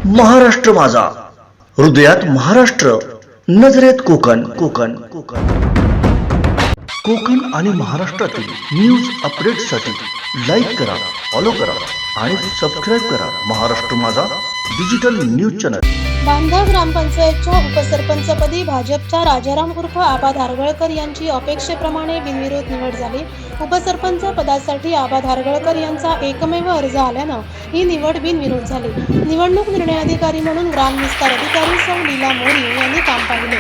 महाराष्ट्र माझा, हृदयात महाराष्ट्र, नजरेत कोकण. कोकण कोकण कोकण आणि महाराष्ट्रातील न्यूज अपडेटसाठी लाईक करा, फॉलो करा आणि सबस्क्राईब करा महाराष्ट्र माझा डिजिटल न्यूज चॅनल. बांधा ग्रामपंचायतच्या उपसरपंचपदी भाजपच्या राजाराम उर्फ आबा धारगळकर यांची अपेक्षेप्रमाणे बिनविरोध निवड झाली. उपसरपंच पदासाठी आबा धारगळकर यांचा एकमेव अर्ज आल्यानं ही निवड बिनविरोध झाली. निवडणूक निर्णय अधिकारी म्हणून ग्रामविस्तार अधिकारी सौ लीला मोरी यांनी काम पाहिले.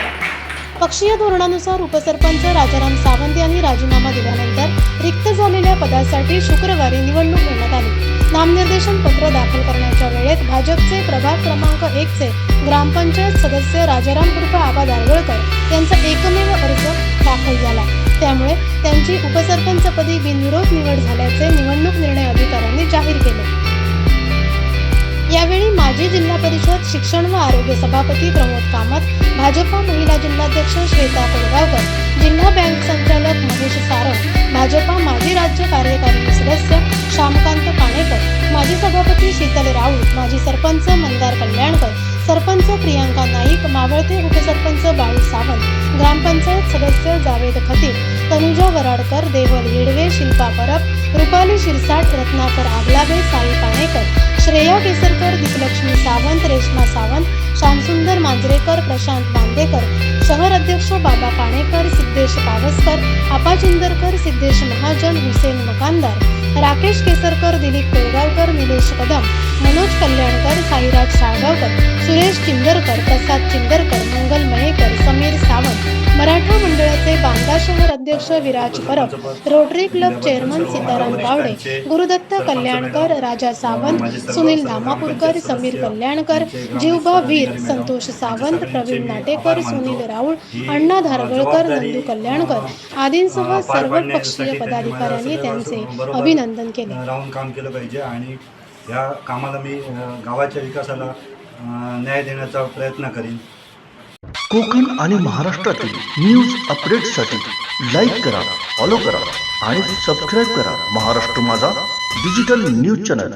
पक्षीय धोरणानुसार उपसरपंच राजाराम सावंत यांनी राजीनामा दिल्यानंतर रिक्त झालेल्या पदासाठी शुक्रवारी निवडणूक घेण्यात आली. नामनिर्देशन पत्र दाखल करण्याच्या वेळेत भाजपचे प्रभाग क्रमांक 1 चे ग्रामपंचायत सदस्य राजाराम उर्फ आबा धारगळकर यांचा एकमेव अर्ज दाखल झाला. त्यामुळे त्यांची उपसरपंचपदी बिनविरोध निवड झाल्याचे निवडणूक निर्णय अधिकाऱ्यांनी जाहीर केले. यावेळी माजी जिल्हा परिषद शिक्षण व आरोग्य सभापती प्रमोद कामत, भाजपा महिला जिल्हाध्यक्ष श्वेता कोळगावकर, जिल्हा बँक संचालक महेश सारंग, भाजपा माजी राज्य कार्यकारिणी सदस्य श्यामकांत काणेकर, माजी सभापती शीतल राऊत, माजी सरपंच मंदार कल्याणकर, सरपंच प्रियांका नाईक, मावळते उपसरपंच बाळू सावंत, ग्रामपंचायत सदस्य जावेद खतीब, तनुजा वराडकर, देवल येडवे, शिल्पा परब, रुपाली शिरसाट, रत्नाकर आगलाबे, साई पाणेकर, श्रेया केसरकर, दिपलक्ष्मी सावंत, रेश्मा सावंत, श्यामसुंदर मांजरेकर, प्रशांत बांदेकर, शहर अध्यक्ष बाबा काणेकर, सिद्धेश पावसकर, आपा चिंदरकर, सिद्धेश महाजन, हुसेन मकानदार, राकेश केसरकर, दिलीप कोळगावकर, निलेश कदम, मनोज कल्याणकर, साईराज साळगावकर, सुरेश चिंदरकर, प्रसाद चिंदरकर, मंगल मयेकर, समीर सावंत, मराठा मंडळाचे बांदा शहर अध्यक्ष Viraj Parab, Rotary club chairman Sitaram Gawade, Gurudatt Kalyankar, Raja Sawant, Sunil Dhamapurkar, Sameer Kalyankar, Jivba Veer, Santosh Sawant, Pravin Natekar, Sunil Raul, Anna Dhargalkar, Nandu Kalyankar आदींसह सर्व पक्षीय पदाधिकाऱ्यांनी त्यांचे अभिनंदन केले. राहून काम केलं पाहिजे आणि या कामाला मी गावाच्या विकासाला न्याय देण्याचा प्रयत्न करीन. कोकण आणि महाराष्ट्रातील न्यूज अपडेटसाठी लाईक करा, फॉलो करा आणि सबस्क्राईब करा महाराष्ट्र माझा डिजिटल न्यूज चॅनल.